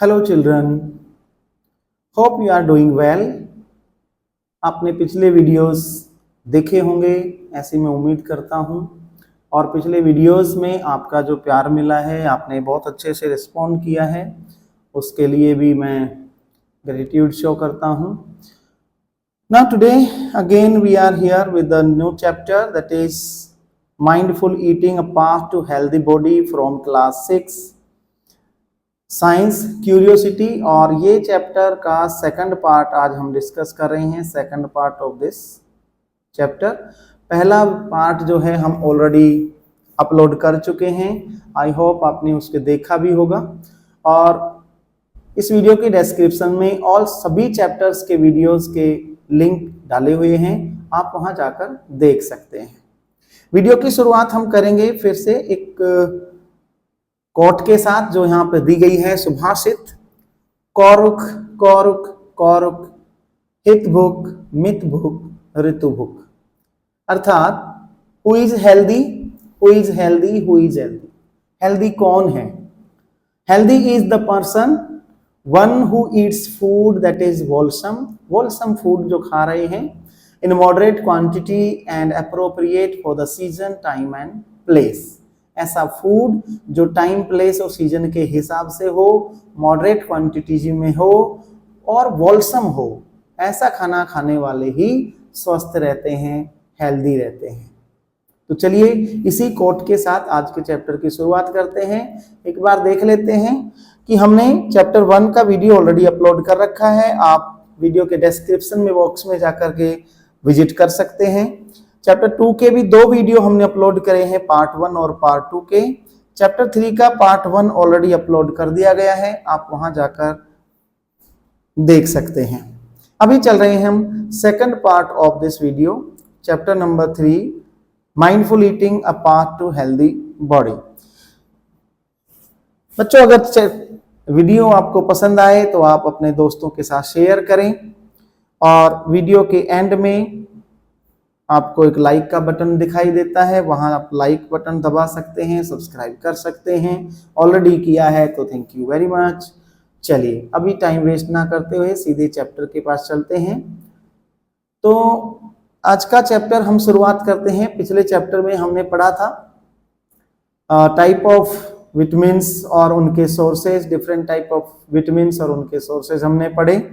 Hello children, hope you are doing well. आपने पिछले videos देखे होंगे, ऐसी मैं उम्मीद करता हूँ। और पिछले वीडियोस में आपका जो प्यार मिला है, आपने बहुत अच्छे से रिस्पॉन्ड किया है, उसके लिए भी मैं ग्रेटिट्यूड शो करता हूँ। Now today again we are here with a new chapter, that is mindful eating, a path to healthy body, from class 6 science curiosity. और ये चैप्टर का सेकंड पार्ट आज हम डिस्कस कर रहे हैं, second part of this chapter. पहला part जो है हम ऑलरेडी अपलोड कर चुके हैं, आई होप आपने उसके देखा भी होगा। और इस वीडियो के डिस्क्रिप्शन में ऑल सभी चैप्टर्स के वीडियोस के लिंक डाले हुए हैं, आप वहां जाकर देख सकते हैं। वीडियो की शुरुआत हम करेंगे फिर से एक कोट के साथ, जो यहाँ पे दी गई है, सुभाषित। कौरुक कौरुक कौरुक, हित भुक मित भुक ऋतु भुक। अर्थात who is healthy, who is healthy, who is healthy. Healthy कौन है? Healthy is the person one who eats food that is wholesome. Wholesome food जो खा रहे हैं in moderate quantity and appropriate for the season, time and place. ऐसा food जो time, place और season के हिसाब से हो, मॉडरेट क्वांटिटी में हो और वोलसम हो, ऐसा खाना खाने वाले ही स्वस्थ रहते हैं, हेल्दी रहते हैं। तो चलिए इसी कोट के साथ आज के चैप्टर की शुरुआत करते हैं। एक बार देख लेते हैं कि हमने चैप्टर 1 का वीडियो ऑलरेडी अपलोड कर रखा है, आप वीडियो के डिस्क्रिप्शन में बॉक्स में जाकर के विजिट कर सकते हैं। चैप्टर 2 के भी 2 वीडियो हमने अपलोड करे हैं, पार्ट 1 और पार्ट 2 के। चैप्टर 3 का पार्ट 1 ऑलरेडी अपलोड कर दिया गया है, आप वहां जाकर देख सकते हैं। अभी चल रहे हैं हम second part of this video, chapter number 3, mindful eating, a path to healthy body. बच्चों, अगर वीडियो आपको पसंद आए तो आप अपने दोस्तों के साथ शेयर करें, और वीडियो के एंड में आपको एक लाइक का बटन दिखाई देता है, वहां आप लाइक बटन दबा सकते हैं, सब्सक्राइब कर सकते हैं। ऑलरेडी किया है तो थैंक यू वेरी मच। चलिए अभी टाइम वेस्ट ना करते हुए सीधे चैप्टर के पास चलते हैं। तो आज का चैप्टर हम शुरुआत करते हैं। पिछले चैप्टर में हमने पढ़ा था टाइप ऑफ विटामिन्स और उनके sources, different type of vitamins और उनके सोर्सेज हमने पढ़े।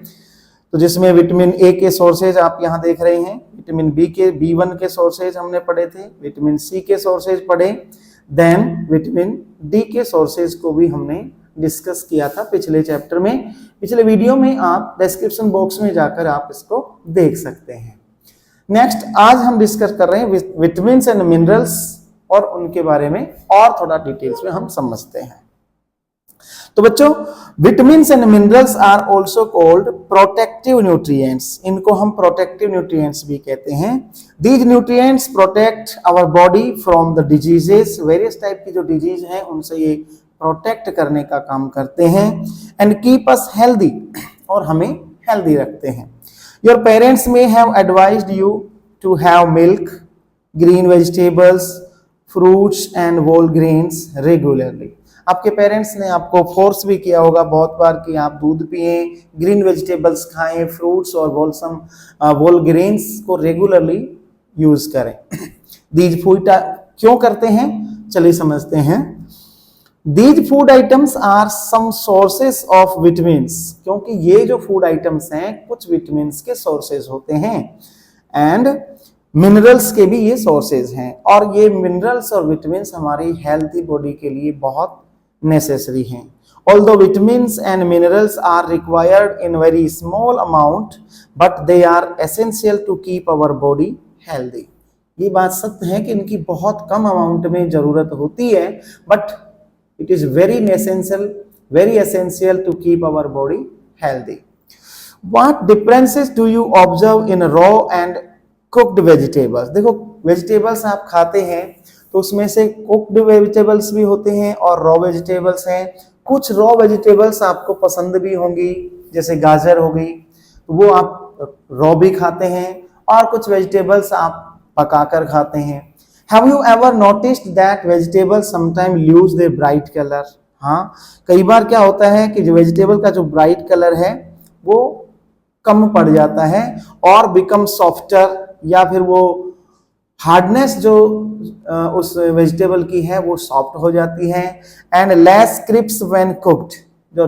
तो जिसमें विटामिन ए के सोर्सेज आप यहाँ देख रहे हैं, विटामिन बी के B1 के सोर्सेज हमने पढ़े थे, विटामिन सी के सोर्सेज पढ़े, देन विटामिन डी के सोर्सेज को भी हमने डिस्कस किया था पिछले चैप्टर में। पिछले वीडियो में आप डिस्क्रिप्शन बॉक्स में जाकर आप इसको देख सकते हैं। नेक्स्ट आज हम डिस्कस कर रहे हैं विटामिन एंड मिनरल्स, और उनके बारे में और थोड़ा डिटेल्स में हम समझते हैं। तो बच्चों, vitamins and minerals are also called protective nutrients. इनको हम प्रोटेक्टिव न्यूट्रिएंट्स भी कहते हैं। These nutrients protect our body from the diseases. Various type की जो डिजीज हैं उनसे ये प्रोटेक्ट करने का काम करते हैं। एंड कीप अस हेल्दी, और हमें हेल्दी रखते हैं। Your parents may have advised you to have milk, green vegetables, fruits and whole grains regularly. आपके पेरेंट्स ने आपको फोर्स भी किया होगा बहुत बार कि आप दूध पिएं, ग्रीन वेजिटेबल्स खाएं, फ्रूट्स और होल ग्रेन्स को रेगुलरली यूज करें। दीज फूड क्यों करते हैं, चलिए समझते हैं। These food items are some sources of vitamins, क्योंकि ये जो फूड आइटम्स हैं कुछ विटामिन्स के सोर्सेज होते हैं, एंड मिनरल्स के भी ये सोर्सेज हैं। और ये मिनरल्स और विटामिन्स हमारी हेल्थी बॉडी के लिए बहुत नेसेसरी हैं। Although vitamins and minerals are required in very small amount, but they are essential to keep our body healthy. ये बात सत्य है कि इनकी बहुत कम अमाउंट में जरूरत होती है, but it is very essential to keep our body healthy. What differences do you observe in raw and cooked vegetables? देखो, वेजिटेबल्स आप खाते हैं तो उसमें से कुक्ड वेजिटेबल्स भी होते हैं और रॉ वेजिटेबल्स हैं। कुछ रॉ वेजिटेबल्स आपको पसंद भी होंगी, जैसे गाजर हो गई, तो वो आप रॉ भी खाते हैं, और कुछ वेजिटेबल्स आप पकाकर खाते हैं। Have you ever noticed that vegetables sometime lose their bright colour? हाँ, कई बार क्या होता है कि जो वेजिटेबल का जो ब्राइट कलर है वो कम पड़ जाता है और बिकम सॉफ्टर, या फिर वो हार्डनेस जो उस वेजिटेबल की है वो सॉफ्ट हो जाती है। And less crisp when cooked,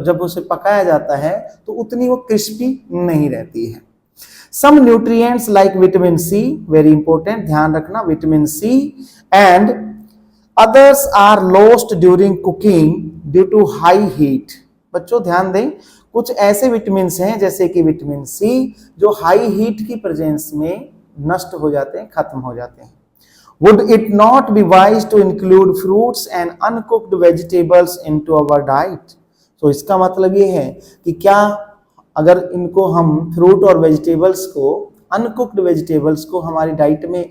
जब उसे पकाया जाता है तो उतनी वो क्रिस्पी नहीं रहती है। Some nutrients like vitamin C, very important, ध्यान रखना, vitamin C and others are lost during cooking due to high heat. बच्चों ध्यान दें, कुछ ऐसे विटामिन हैं जैसे कि विटामिन सी जो हाई हीट की प्रेजेंस में नष्ट हो जाते हैं, खत्म हो जाते हैं। Would it not be wise to include fruits and uncooked vegetables into our diet? तो इसका मतलब ये है कि क्या अगर इनको हम फ्रूट और वेजिटेबल्स को, अनकुक्ड वेजिटेबल्स को हमारी डाइट में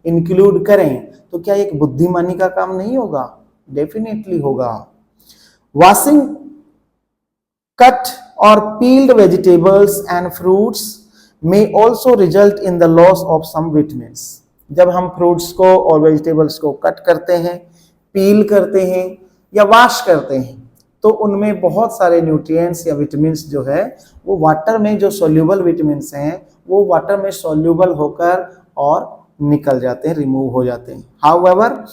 इंक्लूड करें तो क्या एक बुद्धिमानी का काम नहीं होगा? डेफिनेटली होगा। Washing cut or peeled vegetables and fruits may also result in the loss of some vitamins. जब हम फ्रूट्स को और वेजिटेबल्स को कट करते हैं, पील करते हैं या वॉश करते हैं तो उनमें बहुत सारे न्यूट्रिएंट्स या विटामिन्स जो है वो वाटर में, जो सोल्यूबल विटामिन्स हैं वो वाटर में सोल्यूबल होकर और निकल जाते हैं, रिमूव हो जाते हैं। However,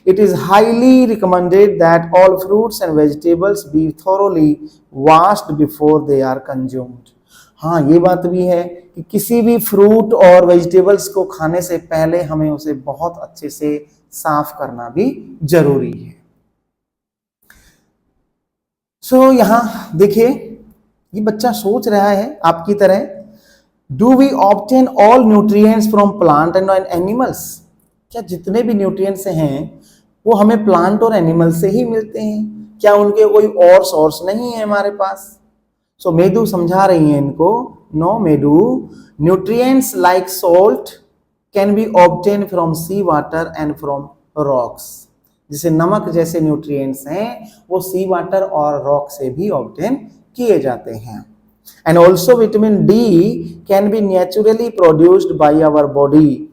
it is highly recommended that all fruits and vegetables be thoroughly washed before they are consumed. हाँ, ये बात भी है कि किसी भी फ्रूट और वेजिटेबल्स को खाने से पहले हमें उसे बहुत अच्छे से साफ करना भी जरूरी है। सो यहाँ देखिए, ये बच्चा सोच रहा है आपकी तरह, do we obtain all nutrients from plant and animals? क्या जितने भी न्यूट्रिएंट्स हैं वो हमें प्लांट और एनिमल से ही मिलते हैं? क्या उनके कोई और सोर्स नहीं है हमारे पास? सो मेदू समझा रही है इनको, नो मेदू, nutrients like salt can be obtain from sea water and from rocks. जैसे नमक जैसे न्यूट्रिएंट्स हैं वो सी वाटर और रॉक से भी ऑब्टेन किए जाते हैं। And also vitamin D can be naturally produced by our body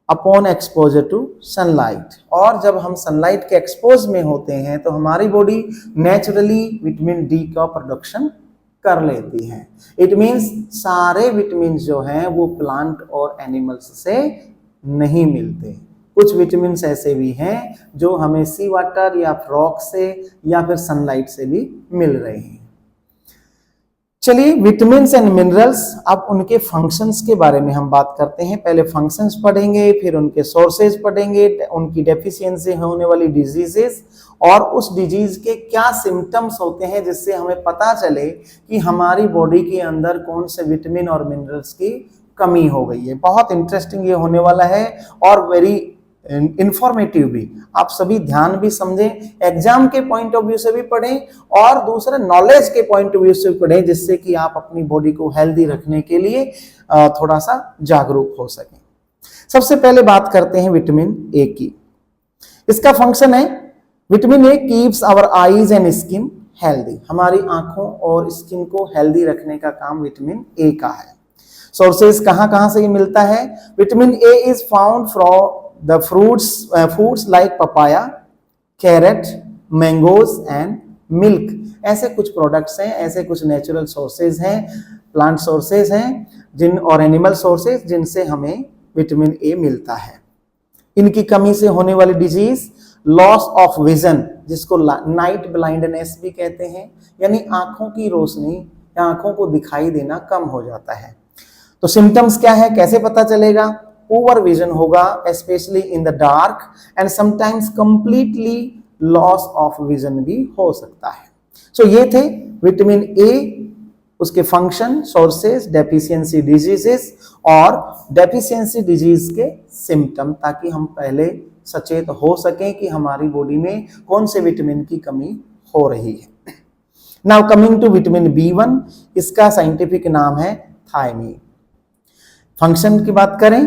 upon exposure to sunlight. और जब हम सनलाइट के एक्सपोज में होते हैं तो हमारी बॉडी नेचुरली विटामिन डी का प्रोडक्शन कर लेती है। इट मीन्स सारे विटामिन जो हैं वो प्लांट और एनिमल्स से नहीं मिलते। कुछ विटामिन ऐसे भी हैं जो हमें सी वाटर या रॉक से या फिर सनलाइट से भी मिल रहे हैं। चलिए, विटामिन्स एंड मिनरल्स, अब उनके फंक्शंस के बारे में हम बात करते हैं। पहले फंक्शंस पढ़ेंगे, फिर उनके सोर्सेज पढ़ेंगे, उनकी डेफिशिएंसी होने वाली डिजीजेस और उस डिजीज के क्या सिम्टम्स होते हैं जिससे हमें पता चले कि हमारी बॉडी के अंदर कौन से विटामिन और मिनरल्स की कमी हो गई है। बहुत इंटरेस्टिंग ये होने वाला है और वेरी इंफॉर्मेटिव भी। आप सभी ध्यान भी समझें, एग्जाम के पॉइंट ऑफ व्यू से भी पढ़ें और दूसरे नॉलेज के पॉइंट ऑफ व्यू से पढ़ें, जिससे कि आप अपनी बॉडी को हेल्दी रखने के लिए थोड़ा सा जागरूक हो सकें। सबसे पहले बात करते हैं विटामिन ए की। इसका फंक्शन है, vitamin A keeps our eyes and skin healthy. हमारी आंखों और स्किन को हेल्दी रखने का काम विटामिन ए का है। सोर्सेज कहां से ये मिलता है? Vitamin A is found from the foods like papaya, carrot, mangoes and milk। ऐसे कुछ प्रोडक्ट्स हैं, ऐसे कुछ नेचुरल सोर्सेज हैं, प्लांट सोर्सेज हैं और एनिमल सोर्सेज जिनसे हमें विटामिन ए मिलता है। इनकी कमी से होने वाली डिजीज लॉस ऑफ विजन, जिसको नाइट ब्लाइंडनेस भी कहते हैं, यानी आंखों की रोशनी या आंखों को दिखाई देना कम हो जाता है। तो सिम्टम्स क्या है, कैसे पता चलेगा? पुअर विजन होगा, specially in the dark, and sometimes completely loss of vision भी हो सकता है। सो ये थे विटामिन ए, उसके फंक्शन, सोर्सेज, डेफिशिएंसी डिजीजेस और डेफिशिएंसी डिजीज के सिम्टम, ताकि हम पहले सचेत हो सकें कि हमारी बॉडी में कौन से विटामिन की कमी हो रही है। Now coming to vitamin B1, इसका साइंटिफिक नाम है थायमीन। फंक्शन की बात करें,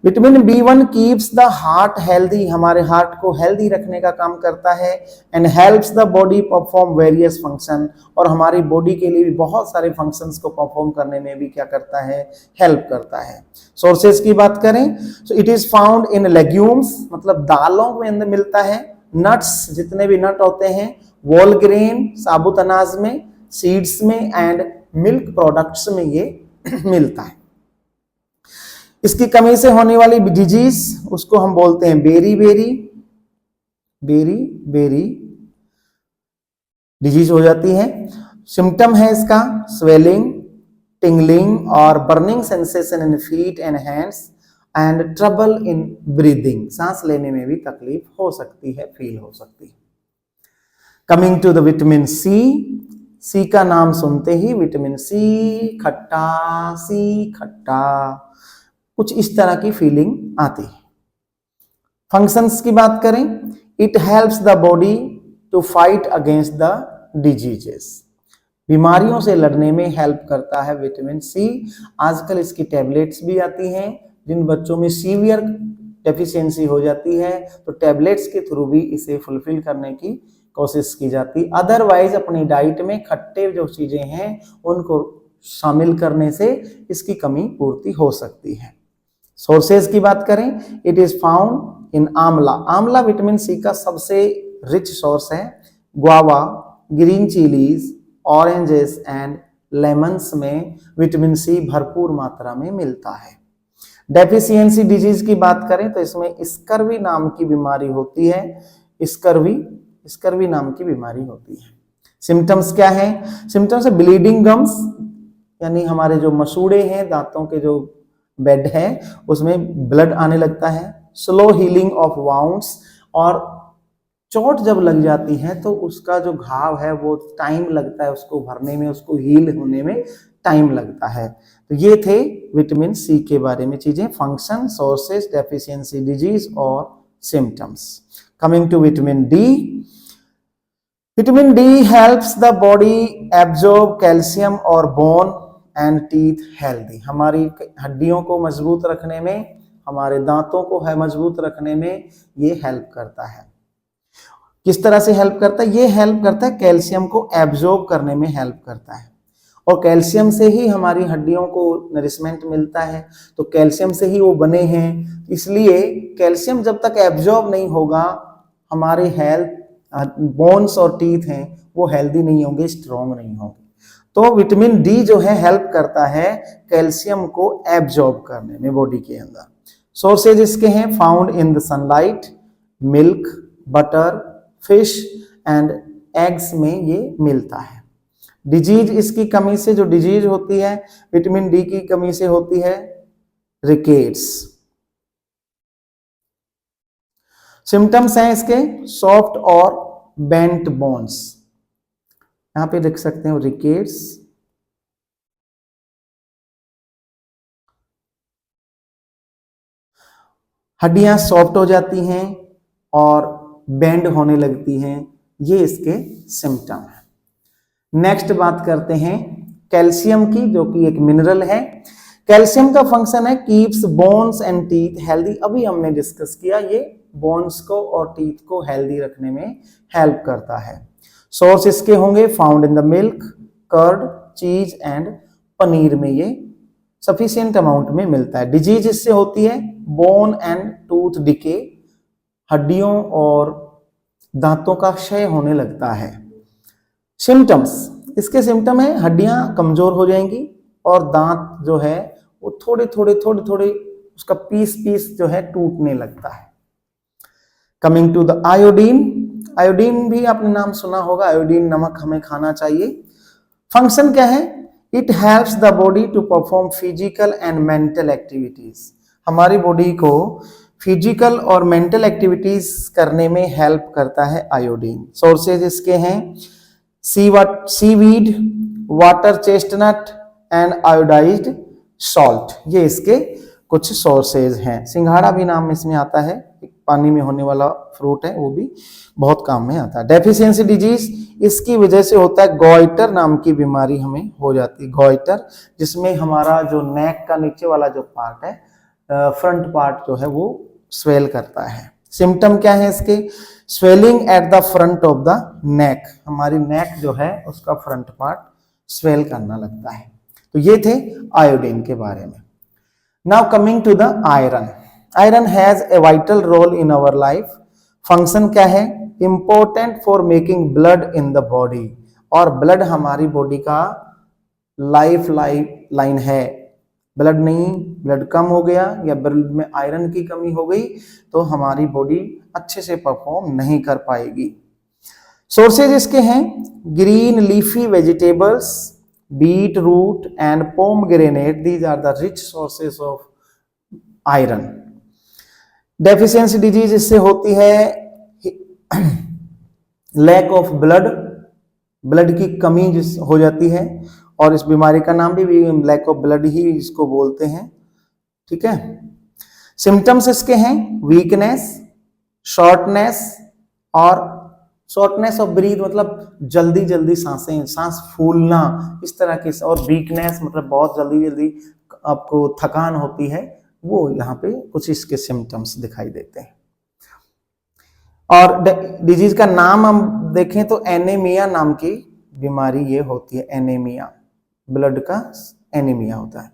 vitamin B1 keeps the heart healthy, हमारे हार्ट को हेल्दी रखने का काम करता है, and helps the body perform various function, और हमारी बॉडी के लिए भी बहुत सारे फंक्शंस को परफॉर्म करने में भी क्या करता है? हेल्प करता है। सोर्सेज की बात करें तो it is found in legumes, मतलब दालों में अंदर मिलता है, नट्स, जितने भी नट होते हैं, वोल ग्रेन साबुत अनाज में, सीड्स में एंड मिल्क प्रोडक्ट्स में ये मिलता है। इसकी कमी से होने वाली डिजीज उसको हम बोलते हैं बेरी बेरी डिजीज हो जाती है। सिम्टम है इसका स्वेलिंग, टिंगलिंग और burning sensation in feet and hands and trouble in breathing, सांस लेने में भी तकलीफ हो सकती है, फील हो सकती है। Coming to the vitamin C, C का नाम सुनते ही विटामिन सी खट्टा कुछ इस तरह की फीलिंग आती है। फंक्शंस की बात करें, it helps the body to fight against the diseases, बीमारियों से लड़ने में हेल्प करता है विटामिन सी। आजकल इसकी टैबलेट्स भी आती हैं, जिन बच्चों में सीवियर डेफिशिएंसी हो जाती है तो टैबलेट्स के थ्रू भी इसे फुलफिल करने की कोशिश की जाती। अदरवाइज अपनी डाइट में खट्टे जो चीजें हैं उनको शामिल करने से इसकी कमी पूर्ति हो सकती है। सोर्सेज की बात करें, इट इज फाउंड इन आंवला, आंवला विटामिन सी का सबसे रिच सोर्स है। Guava, green chillies, oranges and lemons में विटामिन सी भरपूर मात्रा में मिलता है। डेफिशिएंसी डिजीज की बात करें तो इसमें स्कर्वी नाम की बीमारी होती है, स्कर्वी नाम की बीमारी होती है। सिम्टम्स क्या है? सिम्टम्स है ब्लीडिंग गम्स, यानी हमारे जो मसूड़े हैं, दांतों के जो बेड है उसमें ब्लड आने लगता है। स्लो हीलिंग ऑफ वाउंड्स, और चोट जब लग जाती है तो उसका जो घाव है वो टाइम लगता है उसको भरने में, उसको हील होने में टाइम लगता है। तो ये थे विटामिन सी के बारे में चीजें, फंक्शन, सोर्सेज, डेफिशिएंसी डिजीज और symptoms. Coming to vitamin D, vitamin D helps the body absorb calcium और बोन एंड टीथ हेल्दी, हमारी हड्डियों को मजबूत रखने में, हमारे दांतों को है मजबूत रखने में ये हेल्प करता है। किस तरह से हेल्प करता है? ये हेल्प करता है कैल्शियम को एब्जॉर्ब करने में हेल्प करता है, और कैल्शियम से ही हमारी हड्डियों को नरिशमेंट मिलता है, तो कैल्शियम से ही वो बने हैं। इसलिए कैल्शियम जब तक एब्जॉर्ब नहीं होगा हमारे बोन्स और टीथ हैं वो हेल्दी नहीं होंगे, स्ट्रॉन्ग नहीं होंगे। तो विटामिन डी जो है हेल्प करता है कैल्शियम को एब्जॉर्ब करने में बॉडी के अंदर। सोर्सेज इसके हैं found in the sunlight, milk, butter, fish and eggs में ये मिलता है। डिजीज इसकी कमी से जो डिजीज होती है विटामिन डी की कमी से होती है रिकेट्स। सिम्टम्स हैं इसके सॉफ्ट और बेंट बोन्स, यहां पे देख सकते हैं रिकेट्स, हड्डियां सॉफ्ट हो जाती हैं और बेंड होने लगती हैं, ये इसके सिम्टम है। नेक्स्ट बात करते हैं कैल्शियम की, जो कि एक मिनरल है। कैल्शियम का फंक्शन है keeps bones and teeth healthy, अभी हमने डिस्कस किया, ये बोन्स को और टीथ को हेल्दी रखने में हेल्प करता है। सोर्स इसके होंगे found in the milk, curd, cheese and paneer में ये सफिशिएंट अमाउंट में मिलता है। डिजीज इससे होती है बोन एंड टूथ डिके, हड्डियों और दांतों का क्षय होने लगता है। सिम्टम्स इसके सिम्टम है हड्डियां कमजोर हो जाएंगी और दांत जो है वो थोड़े थोड़े उसका पीस जो है टूटने लगता है। Coming to the iodine, iodine भी आपने नाम सुना होगा, आयोडीन नमक हमें खाना चाहिए। फंक्शन क्या है? It helps the body to perform physical and mental activities, हमारी बॉडी को फिजिकल और मेंटल एक्टिविटीज करने में हेल्प करता है आयोडीन। सोर्सेज इसके हैं seaweed, water chestnut and iodised salt, ये इसके कुछ सोर्सेज हैं। सिंघाड़ा भी नाम इसमें आता है, पानी में होने वाला फ्रूट है, वो भी बहुत काम में आता है। डेफिशिएंसी डिजीज इसकी वजह से होता है गॉइटर नाम की बीमारी हमें हो जाती है, गॉइटर, जिसमें हमारा जो नेक का नीचे वाला जो पार्ट है, फ्रंट पार्ट जो है वो स्वेल करता है। सिम्टम क्या है इसके? Swelling at the front of the neck, हमारी नेक जो है उसका फ्रंट पार्ट स्वेल करना लगता है। तो ये थे आयोडीन के बारे में। Now coming to the iron, iron has a vital role in our life function क्या है? Important for making blood in the body, और ब्लड हमारी बॉडी का लाइफ लाइन है। ब्लड नहीं, ब्लड कम हो गया या ब्लड में आयरन की कमी हो गई तो हमारी बॉडी अच्छे से परफॉर्म नहीं कर पाएगी। सोर्सेज इसके हैं green leafy vegetables, beetroot and pomegranate, these are the rich sources of iron. Deficiency disease इससे होती है लैक ऑफ ब्लड, ब्लड की कमी जिस हो जाती है, और इस बीमारी का नाम भी लैक ऑफ ब्लड ही इसको बोलते हैं। ठीक है। सिम्टम्स इसके हैं वीकनेस, शॉर्टनेस, और शॉर्टनेस ऑफ ब्रीथ मतलब जल्दी जल्दी सांस फूलना इस तरह के, और वीकनेस मतलब बहुत जल्दी जल्दी आपको थकान होती है, वो यहाँ पे कुछ इसके सिम्टम्स दिखाई देते हैं। और डिजीज का नाम हम देखें तो एनीमिया नाम की बीमारी ये होती है, एनीमिया, ब्लड का एनीमिया होता है।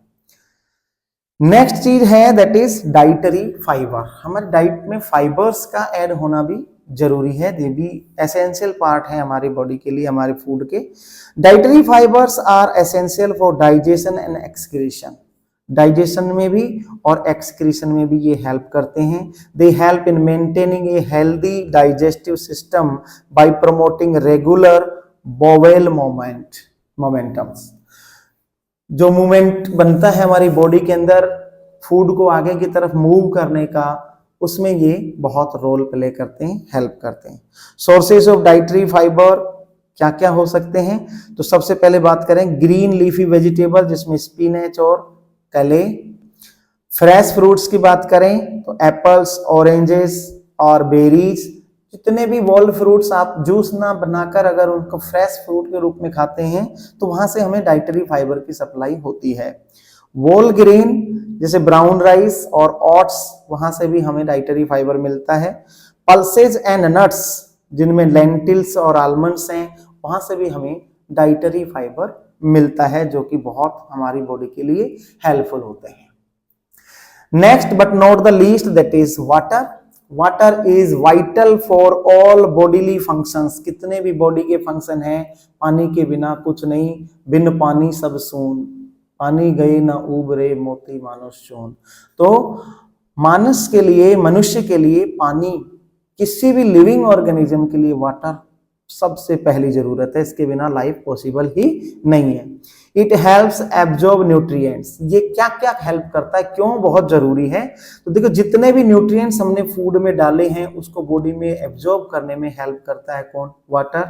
नेक्स्ट चीज है दैट इज डाइटरी फाइबर। हमारे डाइट में फाइबर्स का ऐड होना भी जरूरी है, ये भी एसेंशियल पार्ट है हमारी बॉडी के लिए, हमारे फूड के। Dietary fibres are essential for digestion and excretion, digestion में भी और एक्सक्रीशन में भी ये हेल्प करते हैं। They help in maintaining a healthy digestive system by promoting regular bowel momentums. जो मूवमेंट बनता है हमारी बॉडी के अंदर फूड को आगे की तरफ मूव करने का, उसमें ये बहुत रोल प्ले करते हैं, हेल्प करते हैं। सोर्सेज ऑफ डाइटरी फाइबर क्या क्या हो सकते हैं? तो सबसे पहले बात करें ग्रीन लीफी वेजिटेबल, जिसमें स्पिनच और कले। फ्रेश फ्रूट्स की बात करें तो एप्पल्स, ऑरेंजेस और बेरीज, जितने भी वोल फ्रूट्स आप जूस ना बनाकर अगर उनको फ्रेश फ्रूट के रूप में खाते हैं तो वहां से हमें डाइटरी फाइबर की सप्लाई होती है। वोल ग्रेन जैसे ब्राउन राइस और ओट्स, वहां से भी हमें डाइटरी फाइबर मिलता है। पल्सेज एंड नट्स जिनमें लेंटिल्स और आलमंड्स हैं, वहां से भी हमें डाइटरी फाइबर मिलता है, जो कि बहुत हमारी बॉडी के लिए हेल्पफुल होते हैं। Next but not the least that is water. Water is vital for all bodily functions. कितने भी बॉडी के फंक्शन हैं, पानी के बिना कुछ नहीं, बिन पानी सब सून, पानी गए ना उबरे मोती मानुष चून। तो मानस के लिए, मनुष्य के लिए पानी, किसी भी लिविंग ऑर्गेनिज्म के लिए वाटर सबसे पहली जरूरत है, इसके बिना लाइफ पॉसिबल ही नहीं है। It helps absorb nutrients. ये क्या क्या हेल्प करता है, क्यों बहुत जरूरी है? तो देखो जितने भी न्यूट्रिएंट्स हमने फूड में डाले हैं उसको बॉडी में एब्जॉर्ब करने में हेल्प करता है कौन? वाटर।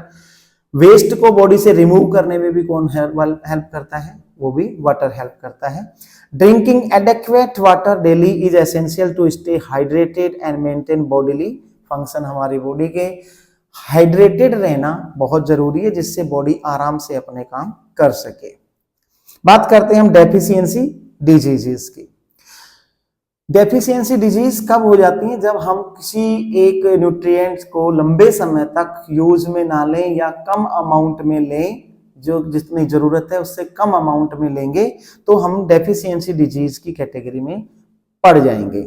वेस्ट को बॉडी से रिमूव करने में भी कौन हेल्प करता है? वो भी वाटर हेल्प करता है। Drinking adequate water daily is essential to stay hydrated and maintain bodily function. हमारी बॉडी के हाइड्रेटेड रहना बहुत जरूरी है, जिससे बॉडी आराम से अपने काम कर सके। बात करते हैं हम डेफिशिएंसी डिजीजेस की। डेफिशिएंसी डिजीज कब हो जाती है? जब हम किसी एक न्यूट्रिएंट्स को लंबे समय तक यूज में ना लें या कम अमाउंट में लें, जो जितनी जरूरत है उससे कम अमाउंट में लेंगे तो हम डेफिशिएंसी डिजीज की कैटेगरी में पड़ जाएंगे।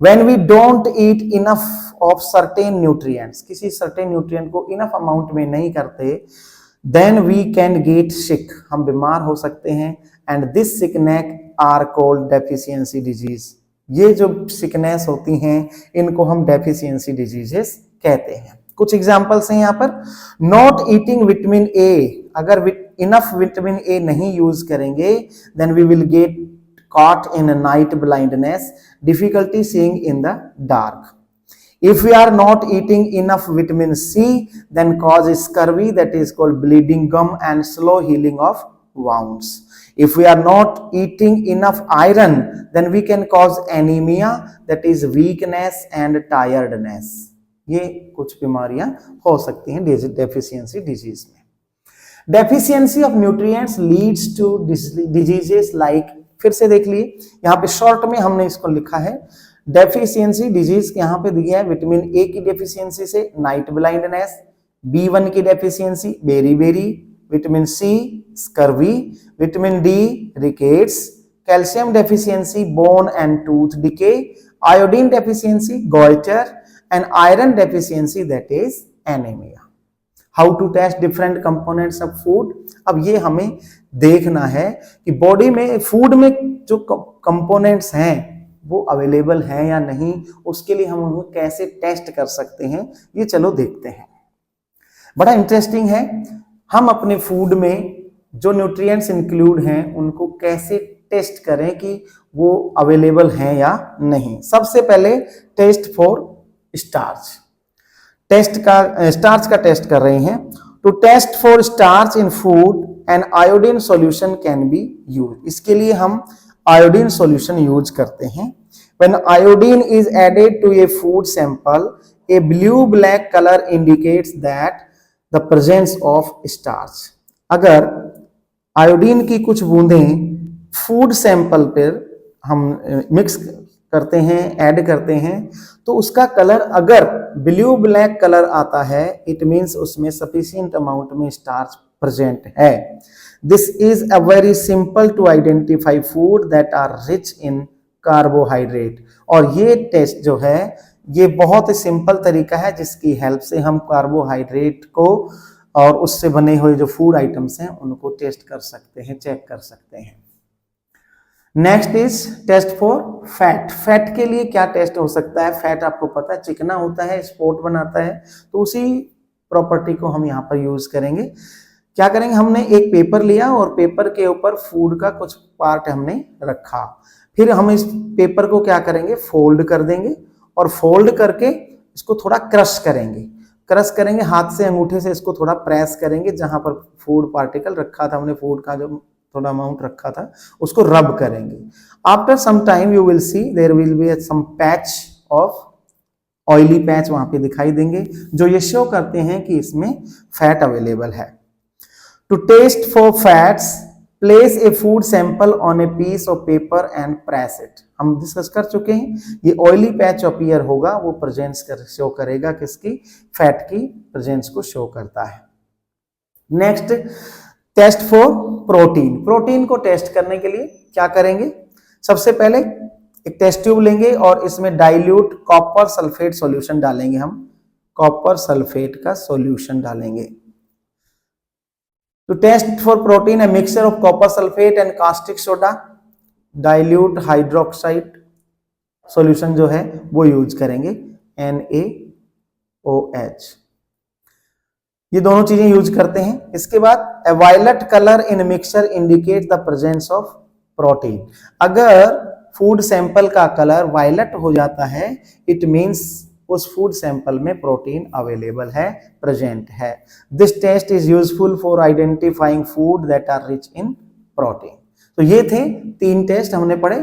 When we don't eat enough of certain nutrients, किसी सर्टेन न्यूट्रिएंट को इनफ अमाउंट में नहीं करते, then we can get sick, हम बीमार हो सकते हैं। And this sickness are called deficiency disease. ये जो सिकनेस होती हैं इनको हम डेफिशिएंसी डिजीजेस कहते हैं। कुछ एग्जांपल्स हैं यहाँ पर। नॉट ईटिंग विटामिन ए, अगर इनफ विटामिन ए नहीं यूज करेंगे then we will get caught in a night blindness, difficulty seeing in the dark. If we are not eating enough vitamin C, then cause scurvy, that is called bleeding gum, and slow healing of wounds. If we are not eating enough iron, then we can cause anemia, that is weakness and tiredness. ये कुछ बीमारियां हो सकती हैं deficiency disease में। Deficiency of nutrients leads to diseases like, फिर से देख लिए यहाँ पे शॉर्ट में हमने इसको लिखा है डेफिशिएंसी डिजीज, यहाँ पे दिया है विटामिन ए की डेफिशिएंसी से नाइट ब्लाइंडनेस, B1 की deficiency beriberi, vitamin C scurvy, vitamin D rickets, calcium deficiency bone and tooth decay, iodine deficiency goitre, and iron deficiency that is anaemia. How to test different components of food. अब ये हमें देखना है कि body में food में जो components हैं वो अवेलेबल हैं या नहीं, उसके लिए हम उनको कैसे टेस्ट कर सकते हैं, ये चलो देखते हैं। बड़ा इंटरेस्टिंग है, हम अपने फूड में जो न्यूट्रिएंट्स इंक्लूड हैं उनको कैसे टेस्ट करें कि वो अवेलेबल हैं या नहीं। सबसे पहले टेस्ट फॉर स्टार्च, स्टार्च का टेस्ट कर रहे हैं। To test for starch in food an iodine solution can be use. इसके लिए हम आयोडीन सॉल्यूशन यूज करते हैं। When iodine is added to a food sample, a blue black colour indicates that the presence of starch. अगर iodine की कुछ बूंदें food sample पर हम मिक्स करते हैं, ऐड करते हैं, तो उसका कलर अगर ब्लू ब्लैक कलर आता है, इट मीन्स उसमें सफिशिएंट अमाउंट में स्टार्च प्रेजेंट है। This is a very simple to identify food that are rich in carbohydrate. और ये टेस्ट जो है ये बहुत ही सिंपल तरीका है जिसकी हेल्प से हम कार्बोहाइड्रेट को और उससे बने हुए जो फूड आइटम्स हैं उनको टेस्ट कर सकते हैं, चेक कर सकते हैं। Next is test for fat. Fat के लिए क्या टेस्ट हो सकता है? फैट आपको पता है चिकना होता है, स्पॉट बनाता है, तो उसी प्रॉपर्टी को हम यहाँ पर यूज करेंगे। क्या करेंगे, हमने एक पेपर लिया और पेपर के ऊपर फूड का कुछ पार्ट हमने रखा, फिर हम इस पेपर को क्या करेंगे, फोल्ड कर देंगे और फोल्ड करके इसको थोड़ा क्रश करेंगे। क्रश करेंगे हाथ से, अंगूठे से इसको थोड़ा प्रेस करेंगे, जहां पर फूड पार्टिकल रखा था हमने, फूड का जो थोड़ा अमाउंट रखा था उसको रब करेंगे। After some time you will see there will be some patch of oily patch वहां पे दिखाई देंगे, जो ये शो करते हैं कि इसमें फैट अवेलेबल है। To test for fats, place a food sample on a piece of paper and press it. हम डिस्कस कर चुके हैं, ये ऑयली पैच अपीयर होगा, वो प्रेजेंस शो करेगा किसकी, फैट की प्रेजेंस को शो करता है। Next test for protein. Protein को टेस्ट करने के लिए क्या करेंगे, सबसे पहले एक टेस्ट ट्यूब लेंगे और इसमें डाइल्यूट कॉपर सल्फेट सॉल्यूशन डालेंगे। हम कॉपर सल्फेट का सॉल्यूशन डालेंगे। To test for protein, a mixture of copper sulphate and caustic soda, dilute hydroxide solution जो है वो यूज करेंगे, NaOH। ये दोनों चीजें यूज करते हैं। इसके बाद a violet colour in mixture indicate the presence of protein. अगर फूड सैंपल का कलर वायलेट हो जाता है, इट मींस उस फूड सैंपल में प्रोटीन अवेलेबल है, प्रेजेंट है। This test is useful for identifying food that are rich in protein. तो ये थे 3 टेस्ट हमने पढ़े।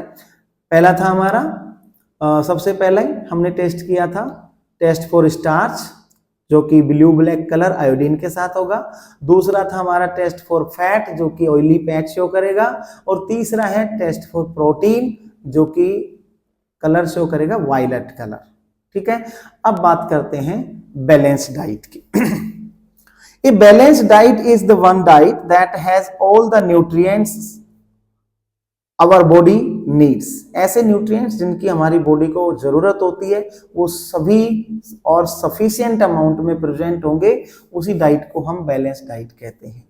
पहला था हमारा सबसे पहले हमने टेस्ट किया था टेस्ट फॉर स्टार्च, जो कि ब्लू ब्लैक कलर आयोडीन के साथ होगा। दूसरा था हमारा टेस्ट फॉर फैट, जो कि ऑयली पैच शो करेगा। और तीसरा है टेस्ट फॉर प्रोटीन, जो कि कलर शो करेगा वायलेट कलर। ठीक है, अब बात करते हैं बैलेंस डाइट की। A balance diet is the one diet that has all the nutrients our body needs. ऐसे न्यूट्रिएंट्स जिनकी हमारी बॉडी को जरूरत होती है, वो सभी और सफिशिएंट अमाउंट में प्रेजेंट होंगे, उसी डाइट को हम बैलेंस डाइट कहते हैं।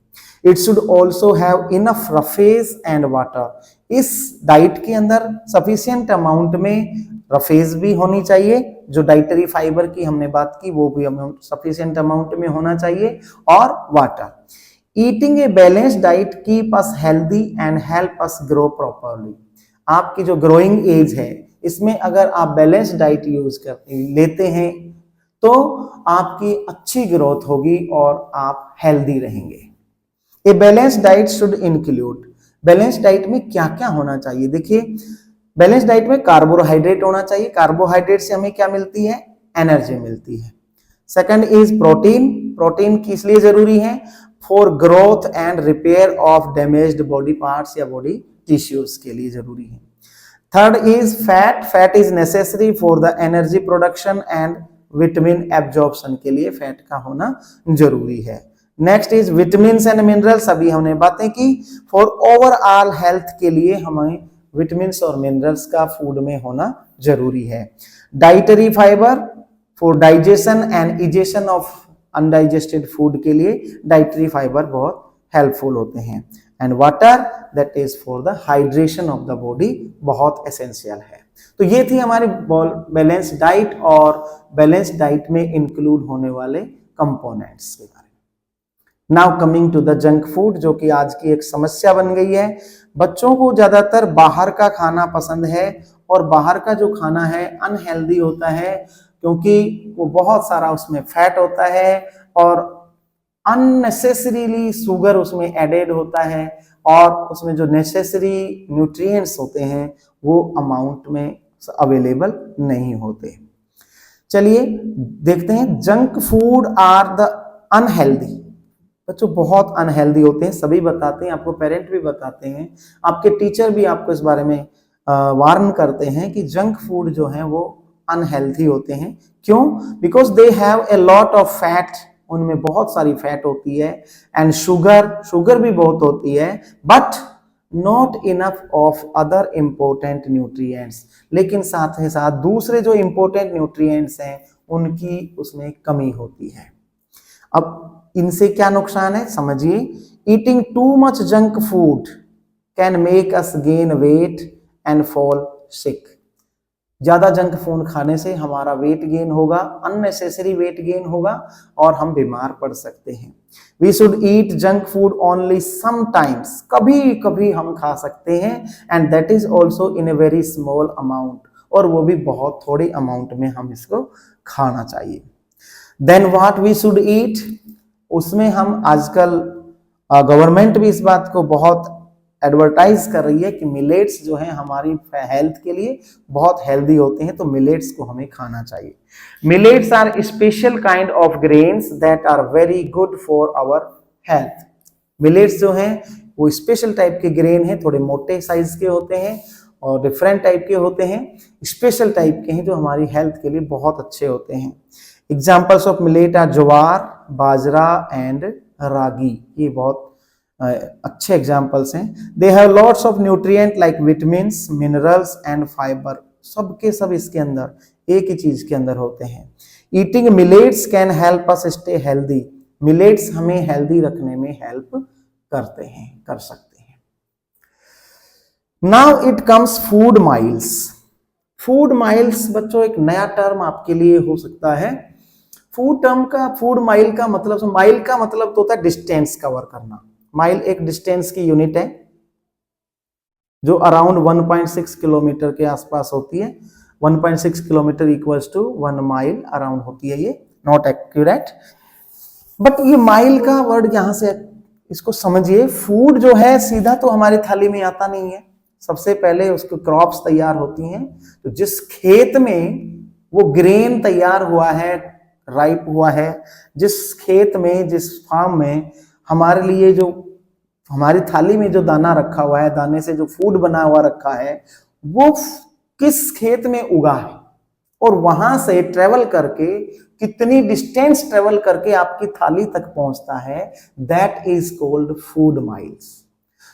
It should also have enough roughage and water. इस डाइट के अंदर सफिशिएंट अमाउंट में रफेज भी होनी चाहिए, जो डाइटरी फाइबर की हमने बात की वो भी सफिशिएंट अमाउंट में होना चाहिए, और water. Eating A balance diet keep us healthy and help us grow properly. आपकी जो ग्रोइंग एज है, इसमें अगर आप बैलेंस डाइट यूज लेते हैं तो आपकी अच्छी ग्रोथ होगी और आप हेल्दी रहेंगे। ए balance diet should include, balance diet में क्या क्या होना चाहिए? देखिए, बैलेंस डाइट में कार्बोहाइड्रेट होना चाहिए। कार्बोहाइड्रेट से हमें क्या मिलती है? एनर्जी मिलती है। Second is protein. प्रोटीन किस लिए जरूरी है? For growth and repair of damaged body parts या बॉडी टिश्यूज के लिए जरूरी है। Third is fat. Fat is necessary for the energy production and vitamin absorption के लिए फैट का होना जरूरी है। Next is vitamin and minerals, अभी हमने बातें की। फॉर ओवरऑल हेल्थ के लिए हमें विटामिन और मिनरल्स का फूड में होना जरूरी है। Dietary fibre, for digestion and egestion of undigested food के लिए डाइटरी फाइबर बहुत हेल्पफुल होते हैं। And water that is for the hydration of the body बहुत एसेंशियल है। तो ये थी हमारी बैलेंस डाइट और बैलेंस डाइट में इंक्लूड होने वाले कंपोनेंट्स के बारे में। Now coming to the junk food, जो कि आज की एक समस्या बन गई है। बच्चों को ज्यादातर बाहर का खाना पसंद है और बाहर का जो खाना है अनहेल्दी होता है, क्योंकि वो बहुत सारा उसमें फैट होता है और अननेसेसरीली शुगर उसमें एडेड होता है और उसमें जो नेसेसरी न्यूट्रिएंट्स होते हैं वो अमाउंट में अवेलेबल नहीं होते। चलिए देखते हैं, junk food are the unhealthy. बच्चों बहुत अनहेल्दी होते हैं, सभी बताते हैं, आपको पेरेंट भी बताते हैं, आपके टीचर भी आपको इस बारे में वार्न करते हैं कि जंक फूड जो है वो अनहेल्दी होते हैं। क्यों? Because they have a lot of fat, उनमें बहुत सारी फैट होती है, एंड शुगर भी बहुत होती है, but not enough of other important nutrients. लेकिन साथ ही साथ दूसरे जो इंपॉर्टेंट न्यूट्रिएंट्स हैं उनकी उसमें कमी होती है। अब इनसे क्या नुकसान है समझिए। Eating too much junk food can make us gain weight and fall sick. ज्यादा जंक फूड खाने से हमारा वेट गेन होगा, अननेसेसरी वेट गेन होगा और हम बीमार पड़ सकते हैं। We should eat junk food only sometimes, कभी कभी हम खा सकते हैं, and that is also in a very small amount, और वो भी बहुत थोड़ी अमाउंट में हम इसको खाना चाहिए। Then what we should eat, उसमें हम आजकल गवर्नमेंट भी इस बात को बहुत एडवर्टाइज कर रही है कि मिलेट्स जो है हमारी हेल्थ के लिए बहुत हेल्दी होते हैं, तो मिलेट्स को हमें खाना चाहिए। Millets are special kind of grains that are very good for our health. Millets जो हैं वो स्पेशल टाइप के ग्रेन हैं, थोड़े मोटे साइज के होते हैं और डिफरेंट टाइप के होते हैं, स्पेशल टाइप के हैं जो हमारी हेल्थ के लिए बहुत अच्छे होते हैं। Examples of millet are jowar, bajra and ragi, ये बहुत अच्छे एग्जाम्पल्स हैं। They have lots of nutrient like vitamins, minerals and fibre, सबके सब इसके अंदर एक ही चीज के अंदर होते हैं। Eating millets can help us stay healthy, millets हमें हेल्दी रखने में हेल्प करते हैं, कर सकते हैं। Now it comes food miles. Food miles बच्चों एक नया टर्म आपके लिए हो सकता है। फूड माइल का मतलब, माइल का मतलब तो होता है डिस्टेंस कवर करना। माइल एक डिस्टेंस की यूनिट है जो अराउंड 1.6 किलोमीटर के आसपास होती है। 1.6 kilometre equals to 1 mile around होती है। ये नॉट एक्यूरेट, बट ये माइल का वर्ड यहां से इसको समझिए। फूड जो है सीधा तो हमारी थाली में आता नहीं है, सबसे पहले उसको क्रॉप्स तैयार होती हैं। तो जिस खेत में वो ग्रेन तैयार हुआ है, राइप हुआ है, जिस खेत में, जिस फार्म में हमारे लिए जो हमारी थाली में जो दाना रखा हुआ है, दाने से जो फूड बना हुआ रखा है, वो किस खेत में उगा है और वहां से ट्रेवल करके कितनी डिस्टेंस ट्रेवल करके आपकी थाली तक पहुंचता है, that is called food miles.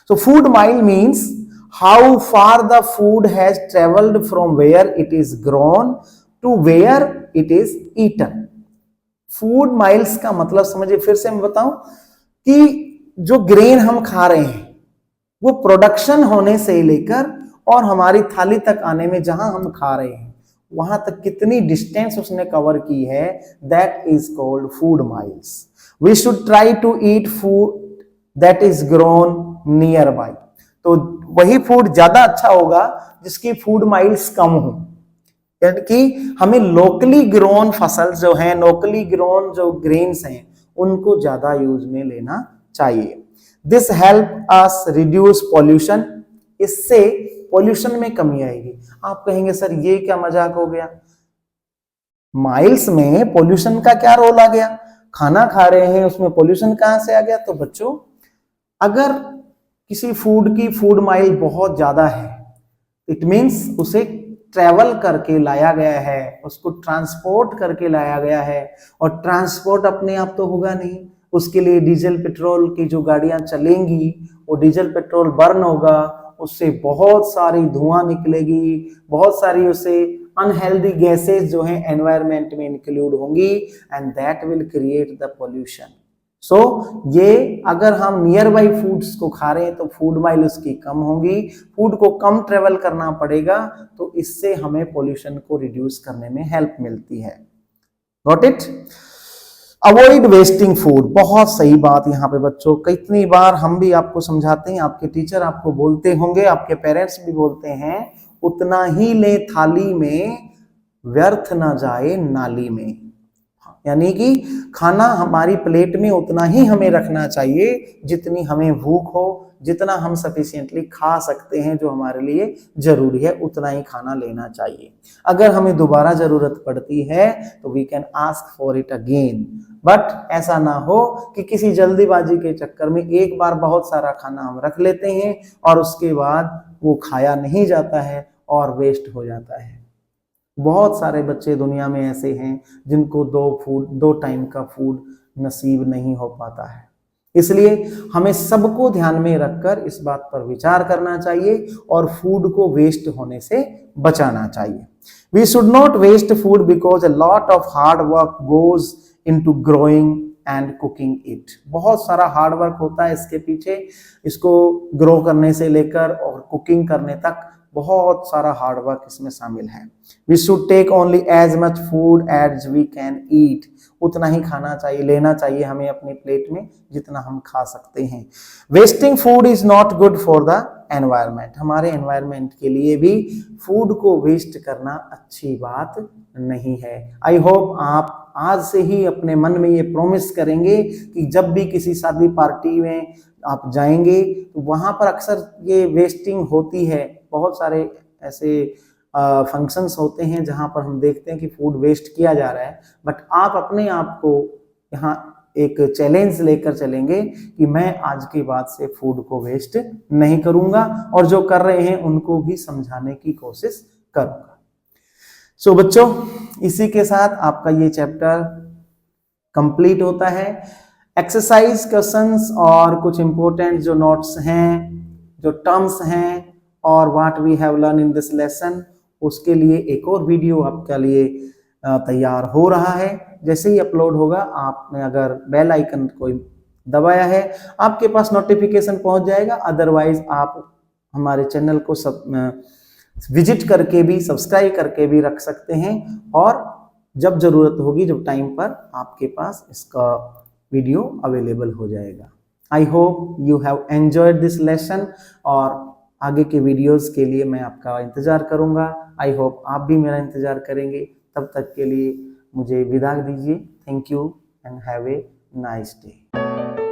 So food mile means how far the food has travelled from where it is grown to where it is eaten. Food miles का मतलब समझिए, फिर से मैं बताऊं कि जो ग्रेन हम खा रहे हैं वो प्रोडक्शन होने से लेकर और हमारी थाली तक आने में जहां हम खा रहे हैं वहां तक कितनी डिस्टेंस उसने कवर की है, that is called food miles. We should try to eat food that is grown nearby. तो वही फूड ज्यादा अच्छा होगा जिसकी फूड माइल्स कम हो, यानी कि हमें लोकली ग्रोन फसल जो है, लोकली ग्रोन जो ग्रेन्स हैं, उनको ज्यादा यूज में लेना चाहिए। This help us reduce pollution, इससे पॉल्यूशन में कमी आएगी। आप कहेंगे सर ये क्या मजाक हो गया, माइल्स में पॉल्यूशन का क्या रोल आ गया, खाना खा रहे हैं उसमें पॉल्यूशन कहां से आ गया। तो बच्चों अगर किसी फूड की फूड माइल बहुत ज्यादा है, इट मीन्स उसे ट्रेवल करके लाया गया है, उसको ट्रांसपोर्ट करके लाया गया है, और ट्रांसपोर्ट अपने आप तो होगा नहीं, उसके लिए डीजल पेट्रोल की जो गाड़ियां चलेंगी वो डीजल पेट्रोल बर्न होगा, उससे बहुत सारी धुआं निकलेगी, बहुत सारी उससे अनहेल्दी गैसेस जो हैं एनवायरमेंट में इंक्लूड होंगी and that will create the pollution. So ये अगर हम नियर बाई फूड्स को खा रहे हैं तो फूड माइल उसकी कम होगी, फूड को कम ट्रेवल करना पड़ेगा, तो इससे हमें पोल्यूशन को रिड्यूस करने में हेल्प मिलती है। Got it? Avoid wasting food, बहुत सही बात यहाँ पे बच्चों। कितनी बार हम भी आपको समझाते हैं, आपके टीचर आपको बोलते होंगे, आपके पेरेंट्स भी बोलते हैं, उतना ही ले थाली में, व्यर्थ ना जाए नाली में। यानी कि खाना हमारी प्लेट में उतना ही हमें रखना चाहिए जितनी हमें भूख हो, जितना हम सफिशिएंटली खा सकते हैं, जो हमारे लिए जरूरी है उतना ही खाना लेना चाहिए। अगर हमें दोबारा जरूरत पड़ती है तो we can ask for it again, but ऐसा ना हो कि किसी जल्दीबाजी के चक्कर में एक बार बहुत सारा खाना हम रख लेते हैं और उसके बाद वो खाया नहीं जाता है और वेस्ट हो जाता है। बहुत सारे बच्चे दुनिया में ऐसे हैं जिनको दो टाइम का फूड नसीब नहीं हो पाता है। इसलिए हमें सबको ध्यान में रखकर इस बात पर विचार करना चाहिए और फूड को वेस्ट होने से बचाना चाहिए। We should not waste food because a lot of hard work goes into growing and cooking it. बहुत सारा हार्ड वर्क होता है इसके पीछे, इसको ग्रो करने से लेकर और कुकिंग करने तक बहुत सारा हार्ड वर्क इसमें शामिल है। We should take only as much food as we can eat. उतना ही खाना चाहिए, लेना चाहिए हमें अपनी प्लेट में जितना हम खा सकते हैं। Wasting food is not good for the environment. हमारे एनवायरमेंट के लिए भी फूड को वेस्ट करना अच्छी बात नहीं है। आई होप आप आज से ही अपने मन में ये प्रॉमिस करेंगे कि जब भी किसी शादी पार्टी में आप जाएंगे तो वहां पर अक्सर ये वेस्टिंग होती है। बहुत सारे ऐसे फंक्शंस होते हैं जहां पर हम देखते हैं कि फूड वेस्ट किया जा रहा है, बट आप अपने आप को यहाँ एक चैलेंज लेकर चलेंगे कि मैं आज के बाद से फूड को वेस्ट नहीं करूंगा और जो कर रहे हैं उनको भी समझाने की कोशिश करूंगा। सो बच्चों, इसी के साथ आपका ये चैप्टर कंप्लीट होता है। एक्सरसाइज क्वेश्चंस और कुछ इंपॉर्टेंट जो नोट्स हैं, जो टर्म्स हैं और what we have learn in this lesson, उसके लिए एक और वीडियो आपके लिए तैयार हो रहा है। जैसे ही अपलोड होगा, आपने अगर बेल आइकन को दबाया है आपके पास नोटिफिकेशन पहुंच जाएगा। अदरवाइज आप हमारे चैनल को विजिट करके भी, सब्सक्राइब करके भी रख सकते हैं और जब जरूरत होगी, जब टाइम पर आपके पास इसका वीडियो अवेलेबल हो जाएगा। I hope you have enjoyed this lesson और आगे के वीडियोस के लिए मैं आपका इंतजार करूंगा। आई होप आप भी मेरा इंतजार करेंगे। तब तक के लिए मुझे विदा दीजिए। Thank you and have a nice day.